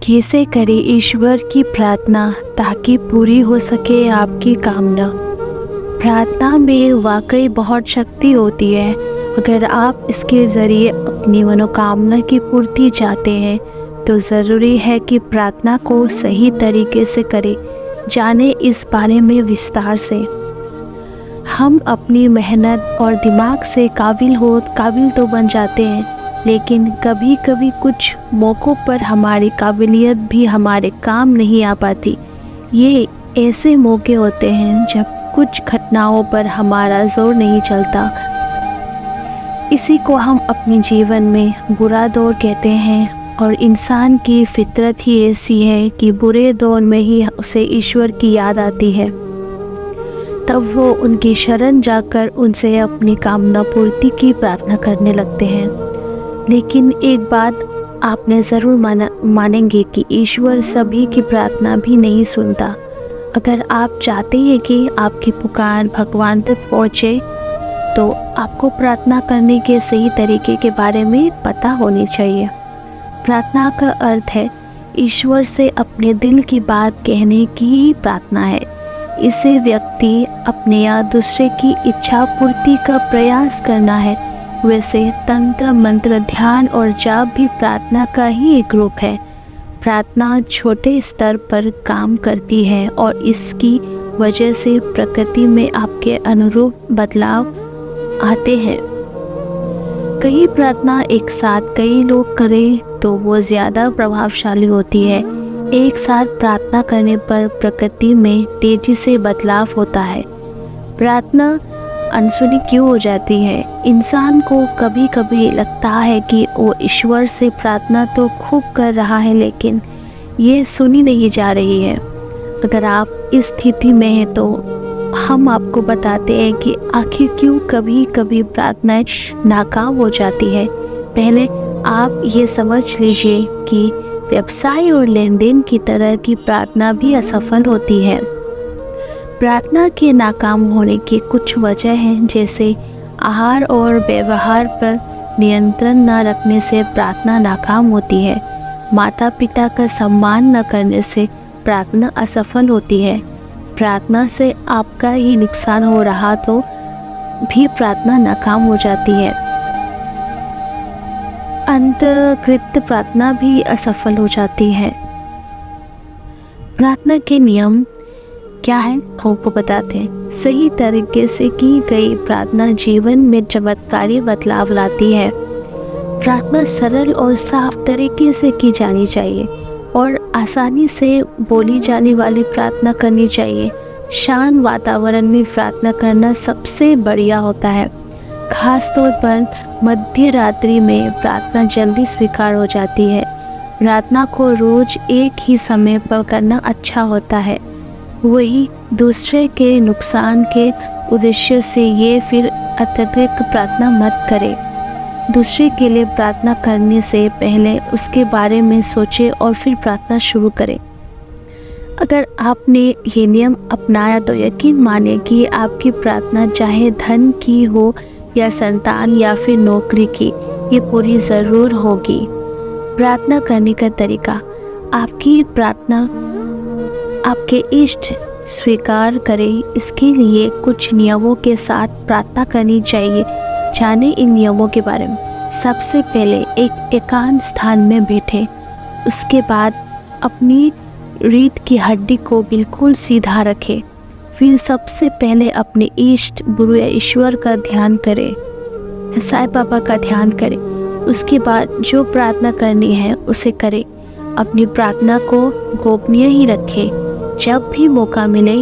कैसे करें ईश्वर की प्रार्थना ताकि पूरी हो सके आपकी कामना। प्रार्थना में वाकई बहुत शक्ति होती है। अगर आप इसके ज़रिए अपनी मनोकामना की पूर्ति चाहते हैं तो ज़रूरी है कि प्रार्थना को सही तरीके से करें। जाने इस बारे में विस्तार से। हम अपनी मेहनत और दिमाग से काबिल तो बन जाते हैं, लेकिन कभी कभी कुछ मौक़ों पर हमारी काबिलियत भी हमारे काम नहीं आ पाती। ये ऐसे मौके होते हैं जब कुछ घटनाओं पर हमारा जोर नहीं चलता। इसी को हम अपने जीवन में बुरा दौर कहते हैं, और इंसान की फितरत ही ऐसी है कि बुरे दौर में ही उसे ईश्वर की याद आती है। तब वो उनकी शरण जाकर उनसे अपनी कामना पूर्ति की प्रार्थना करने लगते हैं। लेकिन एक बात आपने ज़रूर मानेंगे कि ईश्वर सभी की प्रार्थना भी नहीं सुनता। अगर आप चाहते हैं कि आपकी पुकार भगवान तक पहुँचे तो आपको प्रार्थना करने के सही तरीके के बारे में पता होनी चाहिए। प्रार्थना का अर्थ है ईश्वर से अपने दिल की बात कहने की ही प्रार्थना है। इसे व्यक्ति अपने या दूसरे की इच्छा पूर्ति का प्रयास करना है। वैसे तंत्र मंत्र ध्यान और जाप भी प्रार्थना का ही एक रूप है। प्रार्थना छोटे स्तर पर काम करती है और इसकी वजह से प्रकृति में आपके अनुरूप बदलाव आते हैं। कई प्रार्थना एक साथ कई लोग करें तो वो ज़्यादा प्रभावशाली होती है। एक साथ प्रार्थना करने पर प्रकृति में तेजी से बदलाव होता है। प्रार्थना अनसुनी क्यों हो जाती है? इंसान को कभी कभी लगता है कि वो ईश्वर से प्रार्थना तो खूब कर रहा है, लेकिन ये सुनी नहीं जा रही है। अगर आप इस स्थिति में हैं तो हम आपको बताते हैं कि आखिर क्यों कभी कभी प्रार्थनाएं नाकाम हो जाती है। पहले आप ये समझ लीजिए कि व्यवसाय और लेन देन की तरह की प्रार्थना भी असफल होती है। प्रार्थना के नाकाम होने की कुछ वजह हैं, जैसे आहार और व्यवहार पर नियंत्रण न रखने से प्रार्थना नाकाम होती है। माता पिता का सम्मान न करने से प्रार्थना असफल होती है। प्रार्थना से आपका ही नुकसान हो रहा तो भी प्रार्थना नाकाम हो जाती है। अंतकृत प्रार्थना भी असफल हो जाती है। प्रार्थना के नियम क्या है आपको बताते हैं। सही तरीके से की गई प्रार्थना जीवन में चमत्कारी बदलाव लाती है। प्रार्थना सरल और साफ तरीके से की जानी चाहिए और आसानी से बोली जाने वाली प्रार्थना करनी चाहिए। शांत वातावरण में प्रार्थना करना सबसे बढ़िया होता है। खास तौर पर मध्य रात्रि में प्रार्थना जल्दी स्वीकार हो जाती है। प्रार्थना को रोज एक ही समय पर करना अच्छा होता है। वही दूसरे के नुकसान के उद्देश्य से ये फिर अत्यधिक प्रार्थना मत करें। दूसरे के लिए प्रार्थना करने से पहले उसके बारे में सोचें और फिर प्रार्थना शुरू करें। अगर आपने ये नियम अपनाया तो यकीन माने कि आपकी प्रार्थना चाहे धन की हो या संतान या फिर नौकरी की, ये पूरी ज़रूर होगी। प्रार्थना करने का तरीका। आपकी प्रार्थना आपके इष्ट स्वीकार करें, इसके लिए कुछ नियमों के साथ प्रार्थना करनी चाहिए। जाने इन नियमों के बारे में। सबसे पहले एक एकांत स्थान में बैठें। उसके बाद अपनी रीढ़ की हड्डी को बिल्कुल सीधा रखें। फिर सबसे पहले अपने इष्ट गुरु या ईश्वर का ध्यान करें, साईं बाबा का ध्यान करें। उसके बाद जो प्रार्थना करनी है उसे करें। अपनी प्रार्थना को गोपनीय ही रखें। जब भी मौका मिले